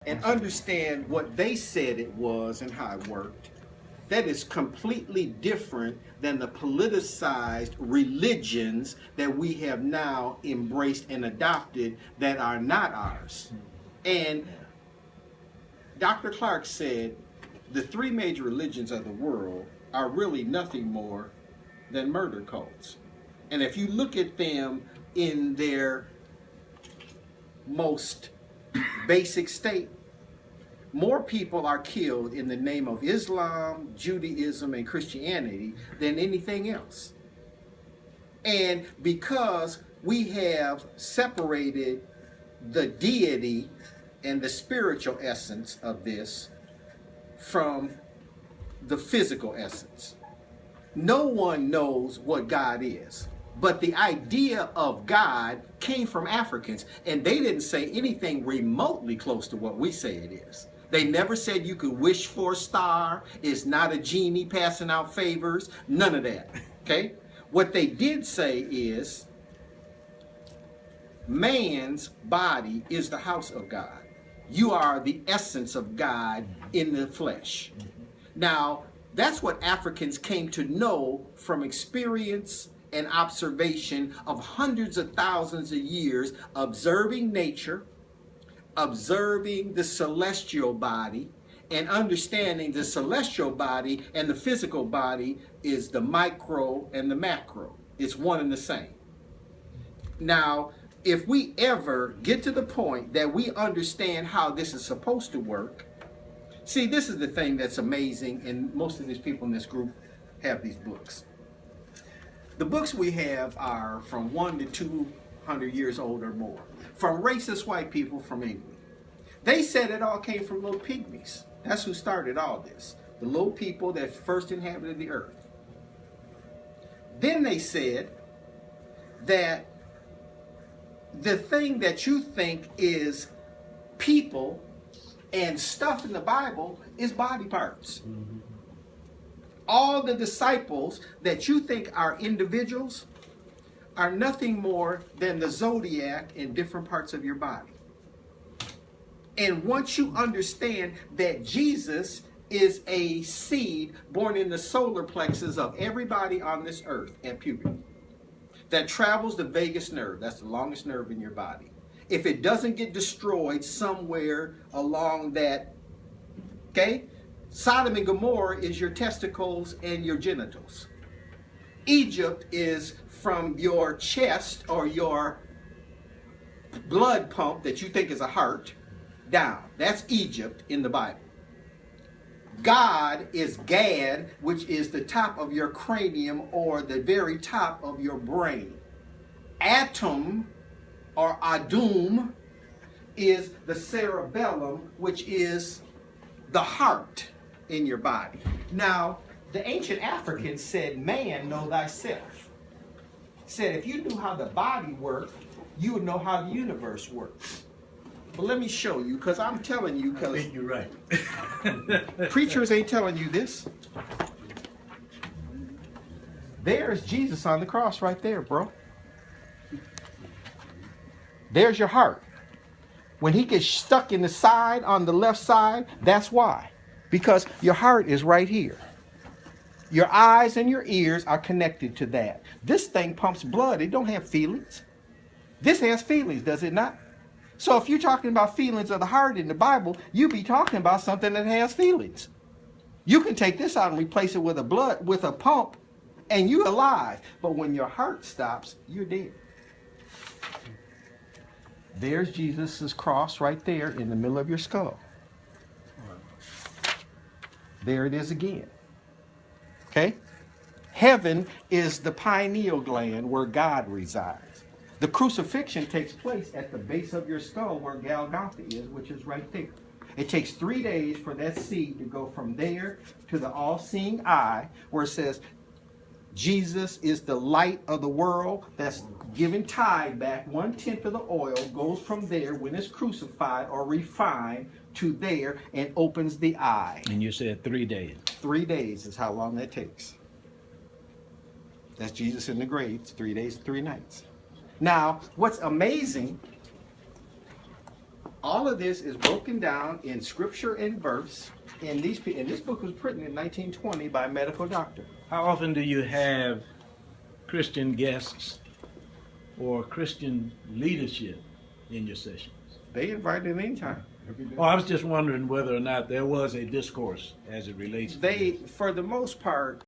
and understand what they said it was and how it worked, that is completely different than the politicized religions that we have now embraced and adopted that are not ours. And Dr. Clark said the three major religions of the world are really nothing more than murder cults. And if you look at them in their most basic state, more people are killed in the name of Islam, Judaism, and Christianity than anything else. And because we have separated the deity and the spiritual essence of this from the physical essence, no one knows what God is. But the idea of God came from Africans, and they didn't say anything remotely close to what we say it is. They never said you could wish for a star. It's not a genie passing out favors. None of that. Okay? What they did say is man's body is the house of God. You are the essence of God in the flesh. Now, that's what Africans came to know from experience and observation of hundreds of thousands of years, observing nature, observing the celestial body, and understanding the celestial body and the physical body is the micro and the macro. It's one and the same. Now, if we ever get to the point that we understand how this is supposed to work, see, this is the thing that's amazing, and most of these people in this group have these books. The books we have are from 1 to 200 years old or more, from racist white people from England. They said it all came from little pygmies. That's who started all this. The little people that first inhabited the earth. Then they said that the thing that you think is people and stuff in the Bible is body parts. Mm-hmm. All the disciples that you think are individuals are nothing more than the zodiac in different parts of your body. And once you understand that Jesus is a seed born in the solar plexus of everybody on this earth at puberty, that travels the vagus nerve, that's the longest nerve in your body. If it doesn't get destroyed somewhere along that, okay, Sodom and Gomorrah is your testicles and your genitals. Egypt is from your chest or your blood pump that you think is a heart down. That's Egypt in the Bible. God is Gad, which is the top of your cranium or the very top of your brain. Atom or Adum is the cerebellum, which is the heart in your body. Now, the ancient Africans said, man, know thyself. Said if you knew how the body worked, you would know how the universe works. But let me show you, because I'm telling you, because I think you're right. Preachers ain't telling you this. There's Jesus on the cross right there, bro. There's your heart. When he gets stuck in the side, on the left side, that's why. Because your heart is right here. Your eyes and your ears are connected to that. This thing pumps blood. It don't have feelings. This has feelings, does it not? So if you're talking about feelings of the heart in the Bible, you be talking about something that has feelings. You can take this out and replace it with a pump, and you're alive. But when your heart stops, you're dead. There's Jesus' cross right there in the middle of your skull. There it is again. Okay? Heaven is the pineal gland where God resides. The crucifixion takes place at the base of your skull where Golgotha is, which is right there. It takes 3 days for that seed to go from there to the all-seeing eye, where it says, Jesus is the light of the world. That's given tithe back. 1/10 of the oil goes from there when it's crucified or refined to there and opens the eye. And you said 3 days. 3 days is how long that takes. That's Jesus in the grave. It's 3 days and 3 nights. Now, what's amazing, All of this is broken down in scripture and verse. And this book was written in 1920 by a medical doctor. How often do you have Christian guests or Christian leadership in your sessions? They invited anytime. Oh, I was just wondering whether or not there was a discourse as it relates to They, this. for the most part,